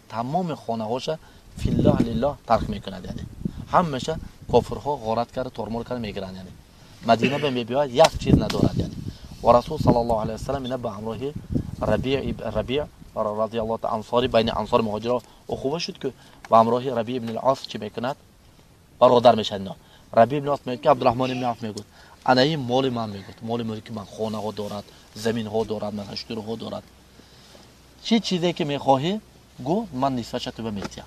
تمام خانه‌هاش فی‌الله لله ترک میکند، یعنی همه‌ش کافرها غارت کرده ترمول کرده میگیرند، یعنی مدینه به بیاید یک چیز ندارد، یعنی و رسول صلی الله علیه و سلم اینا به همراه ربیع رضی الله تعالی انصاری بین انصار مهاجرا اخوه شد که به همراه ربیع ابن العاص چی میکند برادر میشن. اینا ربیع ابن العاص میگه عبدالرحمن ابن عوف میگه انا این مال من، میگه مال که من خانه ها دارد، زمین ها دارد، من اشتر ها دارد، چی چیزی که میخواهی گو من نصفش تو میتیم.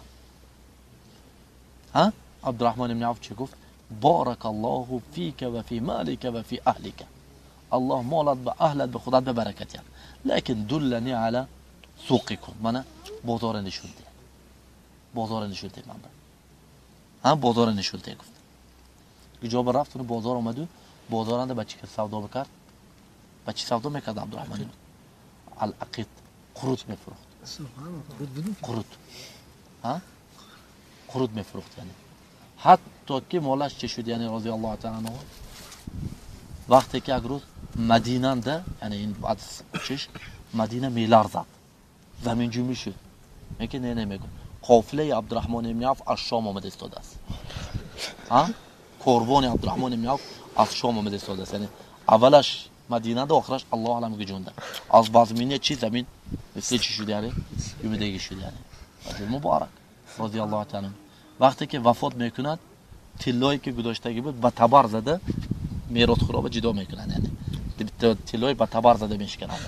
ها عبدالرحمن ابن عوف چی گفت؟ بارک الله فیک و فی مالک و فی اهلک، الله مالت به اهلت به خودت به برکت یاد، لیکن دلنی علی سوقکم، من بازار نشون ده، بازار نشون ده من، ها بازار نشون ده. گفت جواب رفت تو بازار اومد و بازارنده بچی که سودا بکرد، بچی سودا میکرد عبدالرحمن العقید قروت میفروخت، قروت، ها قروت میفروخت، یعنی حتی که مالش چه شد، یعنی رضی الله تعالی عنه وقتی که اگر مدینه ده، یعنی این بعد چش مدینه میلار زد، زمین جمعی شد، میگه نه میگم قافله عبدالرحمن ابن عوف از شام آمده استاده است، ها قربان عبدالرحمن ابن عوف از شام آمده استاده است، یعنی اولش مدینه ده آخرش الله علم گجونده، از بازمینه چی زمین مثل چی شد، یعنی یومدگی شد، یعنی مبارک رضی الله تعالی. وقتی که وفات میکند تلایی که گذاشتگی بود با تبر زده میراث خورا جدا میکنن، یعنی تلای با تبر زده میشکنن،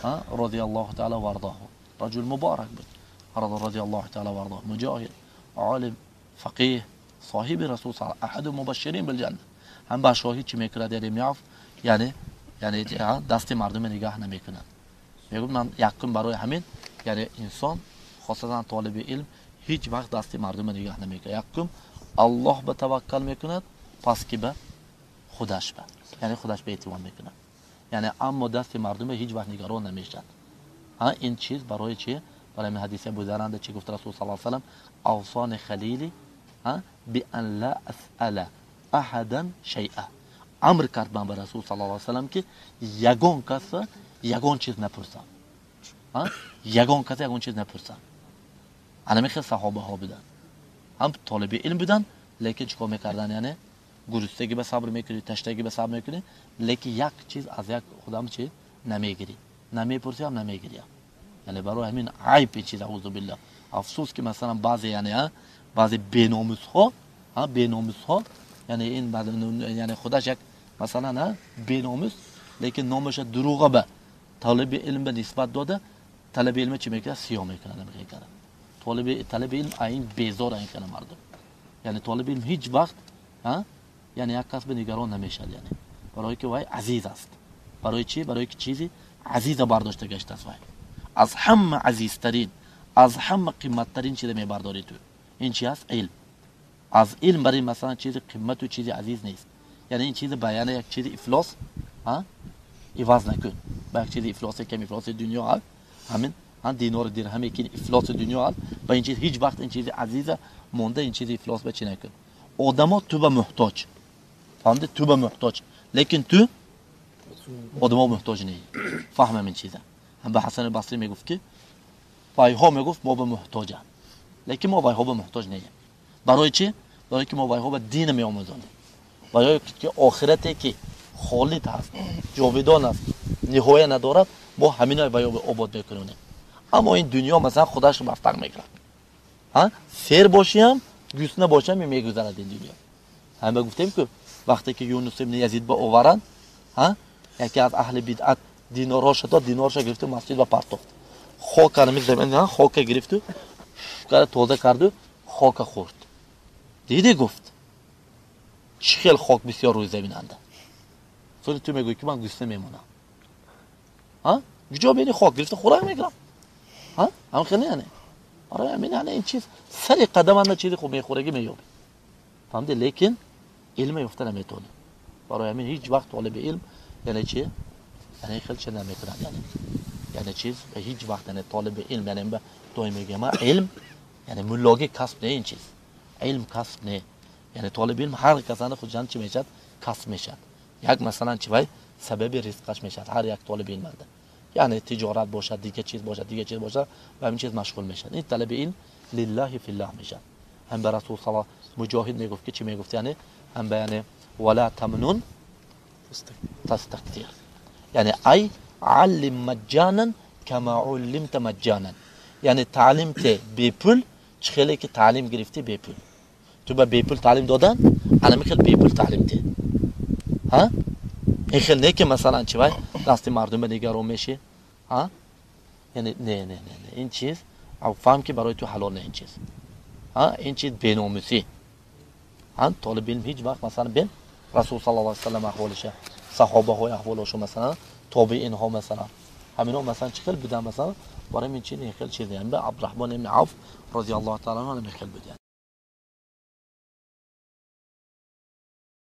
ها رضی الله تعالی و ارضاه. رجل مبارک بود رضی الله تعالی و ارضاه، مجاهد، عالم، فقیه، صاحب رسول صلی الله علیه و احد مبشرین بالجنه. هم با شاهی چی میکرد ابن عوف، یعنی دست مردم نگاه نمیکنن. میگم من یکم برای همین، یعنی انسان خاصتا طالب علم هیچ وقت دست مردم نگاه نمیکنه، یکم الله به توکل میکند، پس که به خودش به، یعنی خودش به اعتماد میکنه، یعنی اما دست مردم هیچ وقت نگران نمیشد. ها این چیز برای چی؟ برای حدیث بزرگنده چی گفت رسول صلی الله علیه و سلم اوصان خلیلی ها بان لا اسال احدا شیئا، امر کرد من به رسول صلی الله علیه و سلم که یگان کس یگان چیز نپرسم، ها یگان کس یگان چیز نپرسم. انا میخوام صحابه ها بودن، هم طالب علم بودن، لیکن چیکار میکردن؟ یعنی گرسنگی به صبر میکنی، تشنگی به صبر میکنی، لیکن یک چیز از یک خودم چی نمیگیری، نمیپرسی هم نمیگیری، یعنی برای همین عیب این چیز. اعوذ بالله. افسوس که مثلا بعضی یعنی بعضی بیناموس ها بیناموس ها، یعنی این بعد یعنی خودش یک مثلا نه بیناموس، لیکن نامش دروغه به طالب علم به نسبت داده، طالب علم چی میکنه؟ سیاه میکنه، نمیکنه. طالب علم این بیزار این کنه مردم، یعنی طالب علم هیچ وقت ها یعنی یک کس به نگران نمیشد، یعنی برای که وای عزیز است. برای چی؟ برای که چیزی عزیز برداشته گشته است، وای از همه عزیزترین، از همه قیمتترین چیز میبرداری تو. این چی است؟ علم. از علم برای مثلا چیز قیمت و چیز عزیز نیست، یعنی این چیز بیان یک چیز افلاس ها عوض نکن با یک چیز افلاس کم افلاس دنیا ها، همین ها دینار درهمی که افلاس دنیا ها، با این چیز هیچ وقت این چیز عزیز مونده این چیز افلاس بچی نکن. آدما تو به محتاج، فهمده؟ تو به محتاج، لیکن تو آدما محتاج نیست. فهم این چیزه. هم به حسن بصری میگفت که وایها میگفت ما به محتاجیم، لیکن ما وایها به محتاج نیستیم. برای چی؟ برای که ما وایها به دین میآموزیم، برای که آخرتی که خالد هست، جاودان است، نهایت ندارد، ما همینا وایها به آباد میکنیم. اما این دنیا مثلا خودش مفتق میگیره، ها سیر باشیم گوسنه باشیم میگذرد این دنیا. هم گفتیم که وقتی که یونس ابن یزید با آورند، ها یکی از اهل بدعت دینارش داد، دینارش گرفت مسجد و پرتافت، خاک کنم زمین ها خاک گرفت کار تازه کرد، خاک خورد. دیدی گفت چه خیلی خاک بسیار روی زمین انده. سوال تو میگویی که من گوسنه میمونم، ها کجا بینی خاک گرفته خوراک میگیرم، ها هم خیلی نه. آره همین یعنی این چیز سری قدم اند چیزی خوب میخورگی مییابی، فهمدی؟ لیکن علم یافته نمیتونه. برای همین هیچ وقت طالب علم یعنی چی؟ یعنی خیلی چه نمیکنه، یعنی چیز به هیچ وقت یعنی طالب علم یعنی به توی میگم علم یعنی ملاقی کسب نه، این چیز علم کسب نه. یعنی طالب علم هر کسان خود جان چی میشد؟ کسب میشد. یک مثلا چی وای سبب رزقش میشد هر یک طالب علم بنده. یعنی تجارت باشد، دیگه چیز باشد و همین چیز مشغول میشن. این طلب این لله فی الله میشه. هم به رسول صلی الله مجاهد میگفت که چی میگفت؟ یعنی هم بیان ولا تمنون تستكثر، یعنی ای علم مجانا کما علمت مجانا، یعنی تعلیم ته بی پول، چخیلی که تعلیم گرفتی بی پول. تو به بی پول تعلیم دادن، انا میخوام بی پول تعلیم ته. ها این خیلی نه که مثلا چی وای دست مردم نگران میشه. ها یعنی نه این چیز او فهم که برای تو حلال نه این چیز. ها این چیز بیناموسی. ها طالب علم هیچ وقت مثلا بین رسول صلی الله علیه و سلم احوالشه، صحابه های احوالشو مثلا تابعین ها مثلا همینا مثلا چه خیلی بودن مثلا برای این چیز این خیلی چیزی. یعنی عبدالرحمن بن عوف رضی الله تعالی عنه خیلی بود.